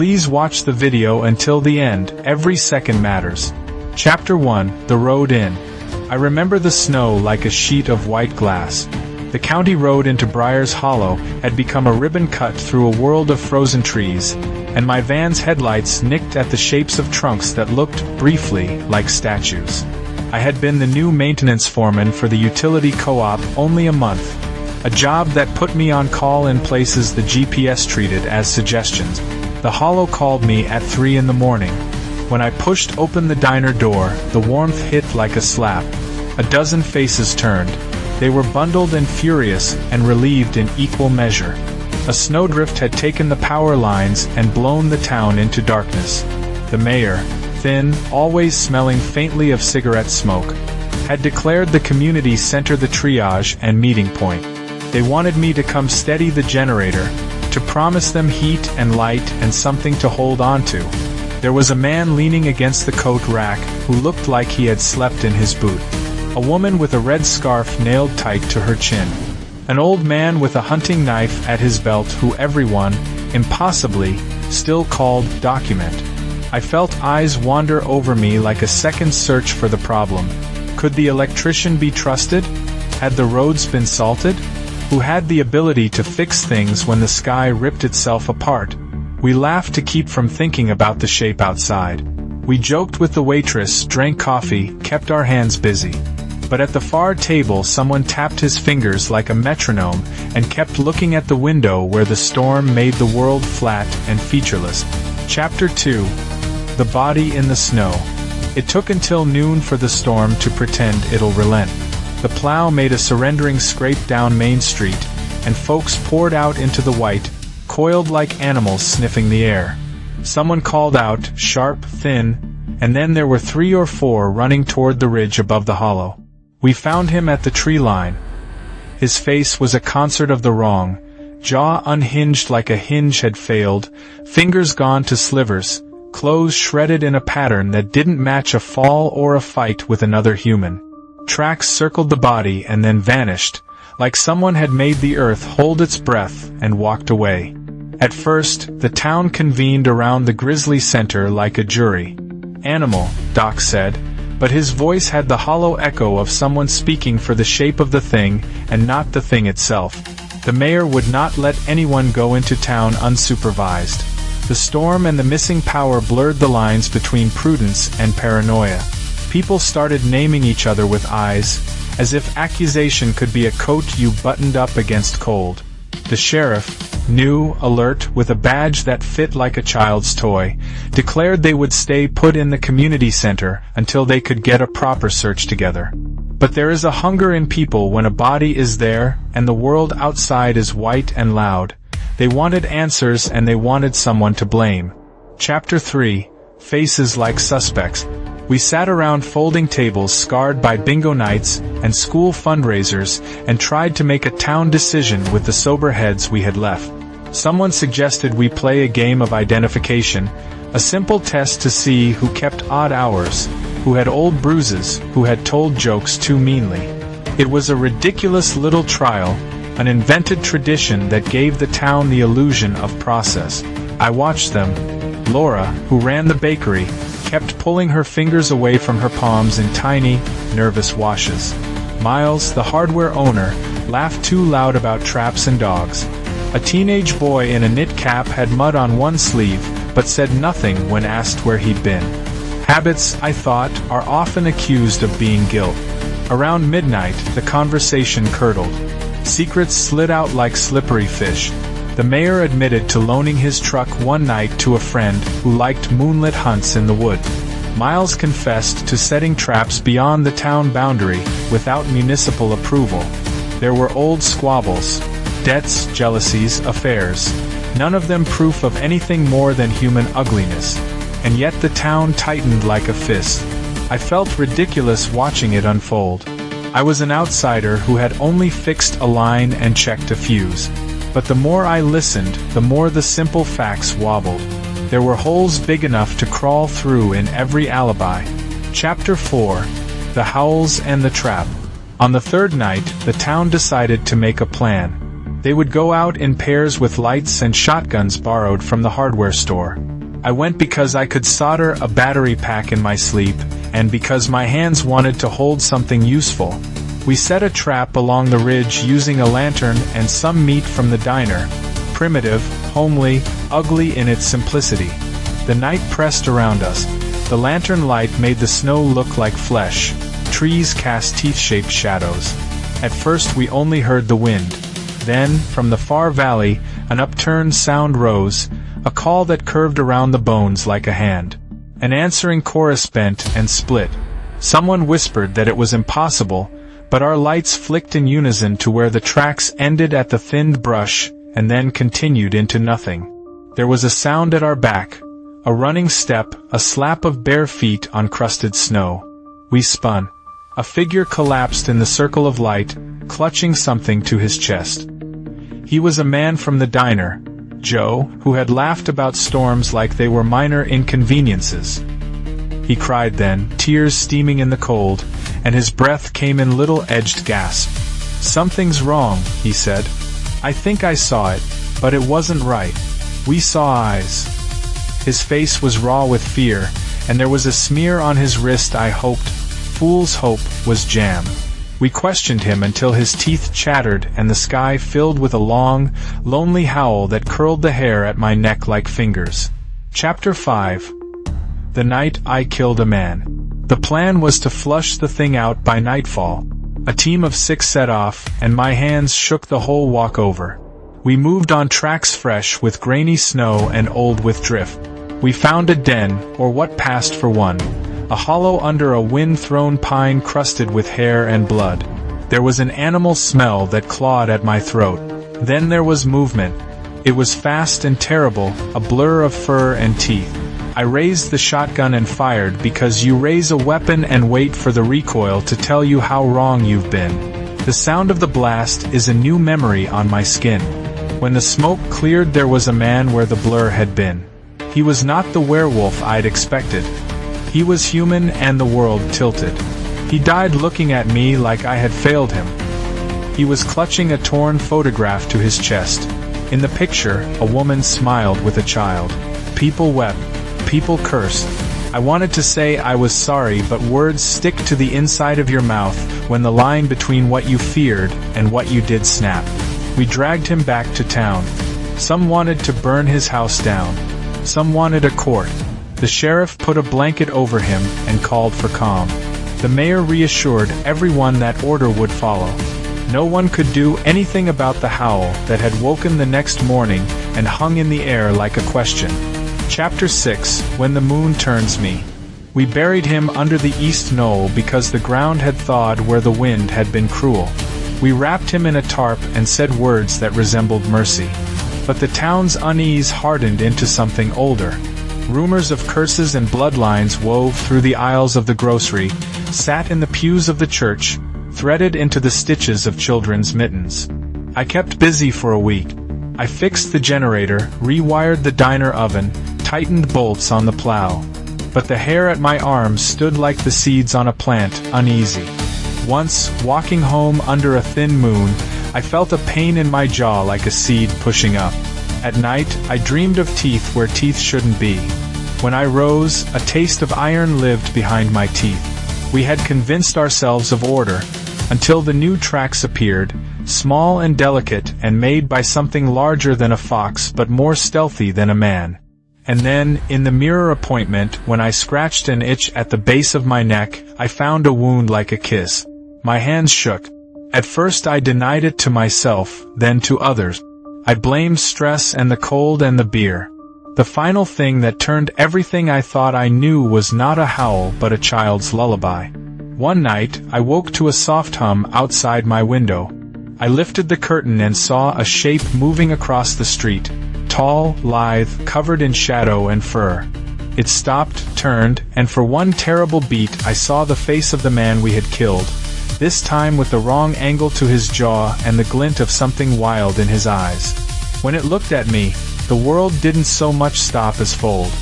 Please watch the video until the end, every second matters. Chapter 1, The Road In. I remember the snow like a sheet of white glass. The county road into Briar's Hollow had become a ribbon cut through a world of frozen trees, and my van's headlights nicked at the shapes of trunks that looked, briefly, like statues. I had been the new maintenance foreman for the utility co-op only a month, a job that put me on call in places the GPS treated as suggestions. The Hollow called me at 3 in the morning. When I pushed open the diner door, the warmth hit like a slap. A dozen faces turned. They were bundled and furious, and relieved in equal measure. A snowdrift had taken the power lines and blown the town into darkness. The mayor, thin, always smelling faintly of cigarette smoke, had declared the community center the triage and meeting point. They wanted me to come steady the generator, to promise them heat and light and something to hold on to. There was a man leaning against the coat rack who looked like he had slept in his boot. A woman with a red scarf nailed tight to her chin. An old man with a hunting knife at his belt who everyone, impossibly, still called Document. I felt eyes wander over me like a second search for the problem. Could the electrician be trusted? Had the roads been salted? Who had the ability to fix things when the sky ripped itself apart? We laughed to keep from thinking about the shape outside. We joked with the waitress, drank coffee, kept our hands busy. But at the far table someone tapped his fingers like a metronome and kept looking at the window where the storm made the world flat and featureless. Chapter 2. The Body in the Snow. It took until noon for the storm to pretend it'll relent. The plow made a surrendering scrape down Main Street, and folks poured out into the white, coiled like animals sniffing the air. Someone called out, sharp, thin, and then there were 3 or 4 running toward the ridge above the hollow. We found him at the tree line. His face was a concert of the wrong, jaw unhinged like a hinge had failed, fingers gone to slivers, clothes shredded in a pattern that didn't match a fall or a fight with another human. Tracks circled the body and then vanished, like someone had made the earth hold its breath and walked away. At first, the town convened around the grisly center like a jury. Animal, Doc said, but his voice had the hollow echo of someone speaking for the shape of the thing and not the thing itself. The mayor would not let anyone go into town unsupervised. The storm and the missing power blurred the lines between prudence and paranoia. People started naming each other with eyes, as if accusation could be a coat you buttoned up against cold. The sheriff, new, alert, with a badge that fit like a child's toy, declared they would stay put in the community center until they could get a proper search together. But there is a hunger in people when a body is there and the world outside is white and loud. They wanted answers and they wanted someone to blame. Chapter 3. Faces like suspects. We sat around folding tables scarred by bingo nights and school fundraisers and tried to make a town decision with the sober heads we had left. Someone suggested we play a game of identification, a simple test to see who kept odd hours, who had old bruises, who had told jokes too meanly. It was a ridiculous little trial, an invented tradition that gave the town the illusion of process. I watched them. Laura, who ran the bakery, kept pulling her fingers away from her palms in tiny, nervous washes. Miles, the hardware owner, laughed too loud about traps and dogs. A teenage boy in a knit cap had mud on one sleeve, but said nothing when asked where he'd been. Habits, I thought, are often accused of being guilt. Around midnight, the conversation curdled. Secrets slid out like slippery fish. The mayor admitted to loaning his truck one night to a friend who liked moonlit hunts in the wood. Miles confessed to setting traps beyond the town boundary without municipal approval. There were old squabbles, debts, jealousies, affairs, none of them proof of anything more than human ugliness. And yet the town tightened like a fist. I felt ridiculous watching it unfold. I was an outsider who had only fixed a line and checked a fuse. But the more I listened, the more the simple facts wobbled. There were holes big enough to crawl through in every alibi. Chapter 4. The Howls and the Trap. On the third night, the town decided to make a plan. They would go out in pairs with lights and shotguns borrowed from the hardware store. I went because I could solder a battery pack in my sleep, and because my hands wanted to hold something useful. We set a trap along the ridge using a lantern and some meat from the diner. Primitive, homely, ugly in its simplicity. The night pressed around us. The lantern light made the snow look like flesh. Trees cast teeth-shaped shadows. At first we only heard the wind. Then, from the far valley, an upturned sound rose, a call that curved around the bones like a hand. An answering chorus bent and split. Someone whispered that it was impossible, but our lights flicked in unison to where the tracks ended at the thinned brush, and then continued into nothing. There was a sound at our back, a running step, a slap of bare feet on crusted snow. We spun. A figure collapsed in the circle of light, clutching something to his chest. He was a man from the diner, Joe, who had laughed about storms like they were minor inconveniences. He cried then, tears steaming in the cold, and his breath came in little edged gasps. "Something's wrong," he said. "I think I saw it, but it wasn't right." We saw eyes. His face was raw with fear, and there was a smear on his wrist. I hoped, fool's hope, was jam. We questioned him until his teeth chattered and the sky filled with a long, lonely howl that curled the hair at my neck like fingers. Chapter 5. The night I killed a man. The plan was to flush the thing out by nightfall. A team of 6 set off, and my hands shook the whole walk over. We moved on tracks fresh with grainy snow and old with drift. We found a den, or what passed for one. A hollow under a wind-thrown pine crusted with hair and blood. There was an animal smell that clawed at my throat. Then there was movement. It was fast and terrible, a blur of fur and teeth. I raised the shotgun and fired because you raise a weapon and wait for the recoil to tell you how wrong you've been. The sound of the blast is a new memory on my skin. When the smoke cleared, there was a man where the blur had been. He was not the werewolf I'd expected. He was human, and the world tilted. He died looking at me like I had failed him. He was clutching a torn photograph to his chest. In the picture, a woman smiled with a child. People wept. People cursed. I wanted to say I was sorry, but words stick to the inside of your mouth when the line between what you feared and what you did snapped. We dragged him back to town. Some wanted to burn his house down. Some wanted a court. The sheriff put a blanket over him and called for calm. The mayor reassured everyone that order would follow. No one could do anything about the howl that had woken the next morning and hung in the air like a question. Chapter 6. When the moon turns me. We buried him under the east knoll because the ground had thawed where the wind had been cruel. We wrapped him in a tarp and said words that resembled mercy. But the town's unease hardened into something older. Rumors of curses and bloodlines wove through the aisles of the grocery, sat in the pews of the church, threaded into the stitches of children's mittens. I kept busy for a week. I fixed the generator, rewired the diner oven, tightened bolts on the plow. But the hair at my arms stood like the seeds on a plant, uneasy. Once, walking home under a thin moon, I felt a pain in my jaw like a seed pushing up. At night, I dreamed of teeth where teeth shouldn't be. When I rose, a taste of iron lived behind my teeth. We had convinced ourselves of order, until the new tracks appeared, small and delicate and made by something larger than a fox but more stealthy than a man. And then, in the mirror appointment, when I scratched an itch at the base of my neck, I found a wound like a kiss. My hands shook. At first I denied it to myself, then to others. I blamed stress and the cold and the beer. The final thing that turned everything I thought I knew was not a howl but a child's lullaby. One night, I woke to a soft hum outside my window. I lifted the curtain and saw a shape moving across the street, tall, lithe, covered in shadow and fur. It stopped, turned, and for one terrible beat I saw the face of the man we had killed, this time with the wrong angle to his jaw and the glint of something wild in his eyes. When it looked at me, the world didn't so much stop as fold.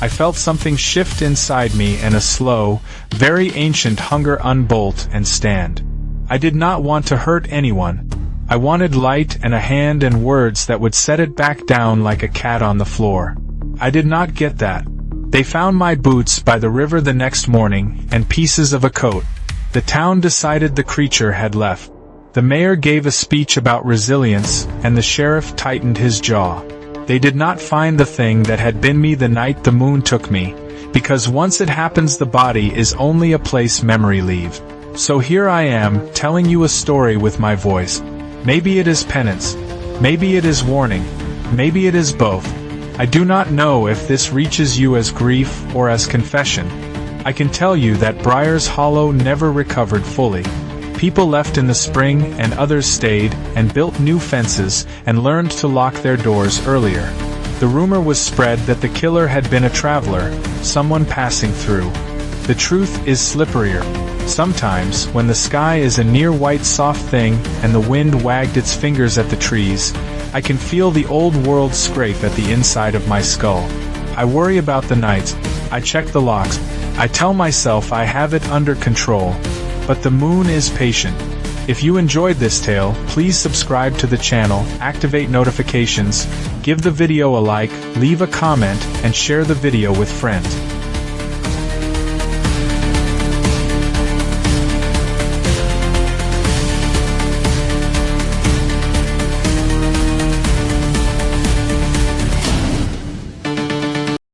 I felt something shift inside me and a slow, very ancient hunger unbolt and stand. I did not want to hurt anyone. I wanted light and a hand and words that would set it back down like a cat on the floor. I did not get that. They found my boots by the river the next morning, and pieces of a coat. The town decided the creature had left. The mayor gave a speech about resilience, and the sheriff tightened his jaw. They did not find the thing that had been me the night the moon took me, because once it happens the body is only a place memory leaves. So here I am, telling you a story with my voice. Maybe it is penance. Maybe it is warning. Maybe it is both. I do not know if this reaches you as grief or as confession. I can tell you that Briar's Hollow never recovered fully. People left in the spring and others stayed and built new fences and learned to lock their doors earlier. The rumor was spread that the killer had been a traveler, someone passing through. The truth is slipperier. Sometimes, when the sky is a near white soft thing and the wind wagged its fingers at the trees, I can feel the old world scrape at the inside of my skull. I worry about the nights. I check the locks. I tell myself I have it under control. But the moon is patient. If you enjoyed this tale, please subscribe to the channel, activate notifications, give the video a like, leave a comment, and share the video with friends.